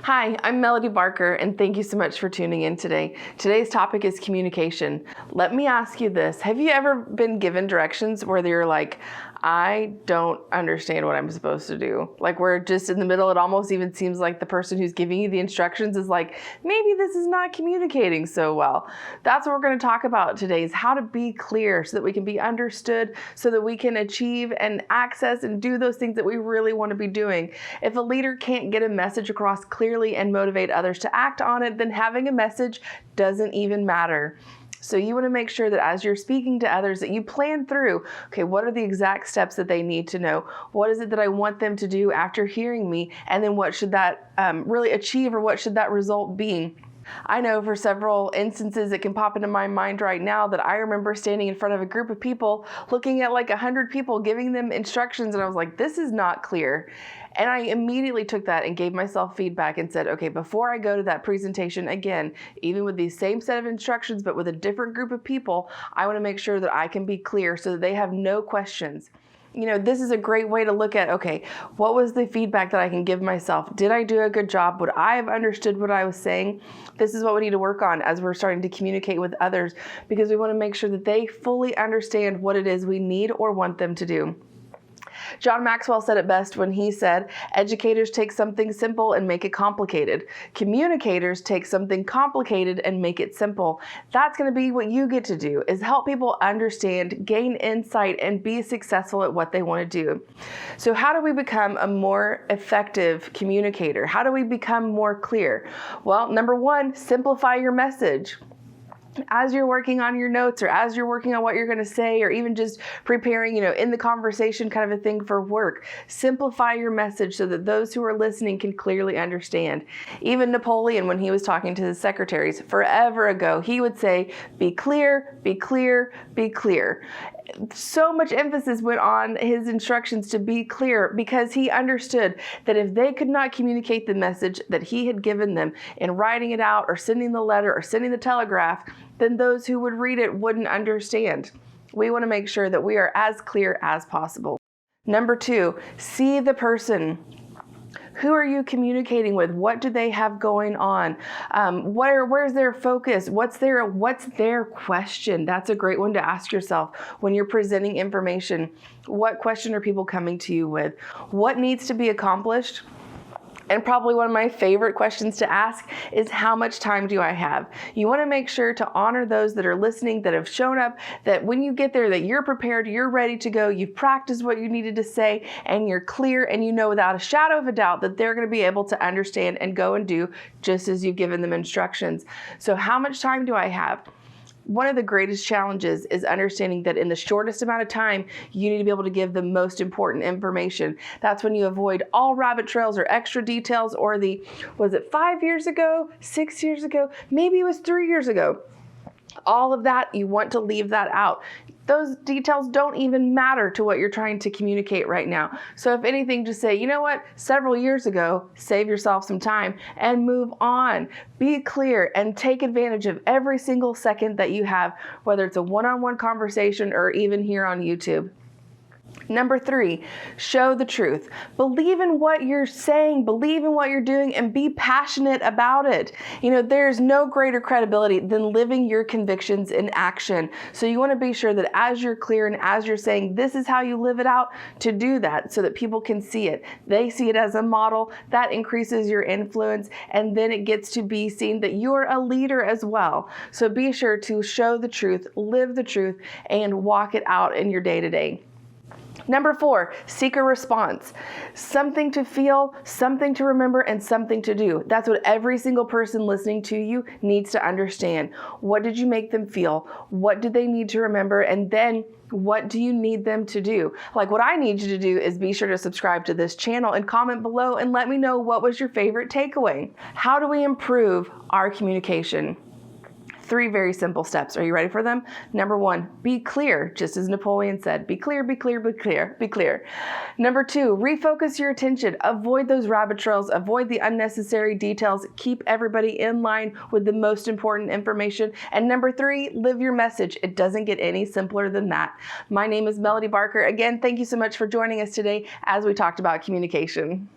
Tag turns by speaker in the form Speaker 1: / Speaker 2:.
Speaker 1: Hi, I'm Melody Barker, and thank you so much for tuning in today. Today's topic is communication. Let me ask you this. Have you ever been given directions where you're like, I don't understand what I'm supposed to do? Like we're just in the middle. It almost even seems like the person who's giving you the instructions is like, maybe this is not communicating so well. That's what we're going to talk about today, is how to be clear so that we can be understood, so that we can achieve and access and do those things that we really want to be doing. If a leader can't get a message across clearly and motivate others to act on it, then having a message doesn't even matter. So you want to make sure that as you're speaking to others that you plan through, okay, what are the exact steps that they need to know? What is it that I want them to do after hearing me? And then what should that really achieve, or what should that result be? I know for several instances it can pop into my mind right now that I remember standing in front of a group of people, looking at like 100 people, giving them instructions, and I was like, this is not clear. And I immediately took that and gave myself feedback and said, okay, before I go to that presentation again, even with the same set of instructions, but with a different group of people, I want to make sure that I can be clear so that they have no questions. You know, this is a great way to look at, okay, what was the feedback that I can give myself? Did I do a good job? Would I have understood what I was saying? This is what we need to work on as we're starting to communicate with others, because we want to make sure that they fully understand what it is we need or want them to do. John Maxwell said it best when he said, educators take something simple and make it complicated. Communicators take something complicated and make it simple. That's going to be what you get to do, is help people understand, gain insight, and be successful at what they want to do. So how do we become a more effective communicator? How do we become more clear? Well, number one, simplify your message. As you're working on your notes, or as you're working on what you're going to say, or even just preparing, in the conversation kind of a thing for work, simplify your message so that those who are listening can clearly understand. Even Napoleon, when he was talking to his secretaries forever ago, he would say, be clear, be clear, be clear. So much emphasis went on his instructions to be clear, because he understood that if they could not communicate the message that he had given them in writing it out, or sending the letter, or sending the telegraph, then those who would read it wouldn't understand. We want to make sure that we are as clear as possible. Number two, see the person. Who are you communicating with? What do they have going on? Where's their focus? What's their question? That's a great one to ask yourself when you're presenting information. What question are people coming to you with? What needs to be accomplished? And probably one of my favorite questions to ask is, how much time do I have? You want to make sure to honor those that are listening, that have shown up, that when you get there, that you're prepared, you're ready to go, you've practiced what you needed to say, and you're clear, and you know without a shadow of a doubt that they're going to be able to understand and go and do just as you've given them instructions. So how much time do I have? One of the greatest challenges is understanding that in the shortest amount of time, you need to be able to give the most important information. That's when you avoid all rabbit trails or extra details, or was it 5 years ago, 6 years ago, maybe it was 3 years ago. All of that, you want to leave that out. Those details don't even matter to what you're trying to communicate right now. So if anything, just say, you know what, several years ago, save yourself some time and move on. Be clear and take advantage of every single second that you have, whether it's a one-on-one conversation or even here on YouTube. Number three, show the truth. Believe in what you're saying, believe in what you're doing, and be passionate about it. There's no greater credibility than living your convictions in action. So you want to be sure that as you're clear and as you're saying this is how you live it out, to do that so that people can see it. They see it as a model. That increases your influence, and then it gets to be seen that you're a leader as well. So be sure to show the truth, live the truth, and walk it out in your day-to-day. Number four, seek a response. Something to feel, something to remember, and something to do. That's what every single person listening to you needs to understand. What did you make them feel? What do they need to remember? And then what do you need them to do? Like, what I need you to do is be sure to subscribe to this channel and comment below and let me know what was your favorite takeaway. How do we improve our communication? 3 very simple steps. Are you ready for them? Number 1, be clear, just as Napoleon said. Be clear, be clear, be clear, be clear. Number 2, refocus your attention. Avoid those rabbit trails. Avoid the unnecessary details. Keep everybody in line with the most important information. And number 3, live your message. It doesn't get any simpler than that. My name is Melody Barker. Again, thank you so much for joining us today as we talked about communication.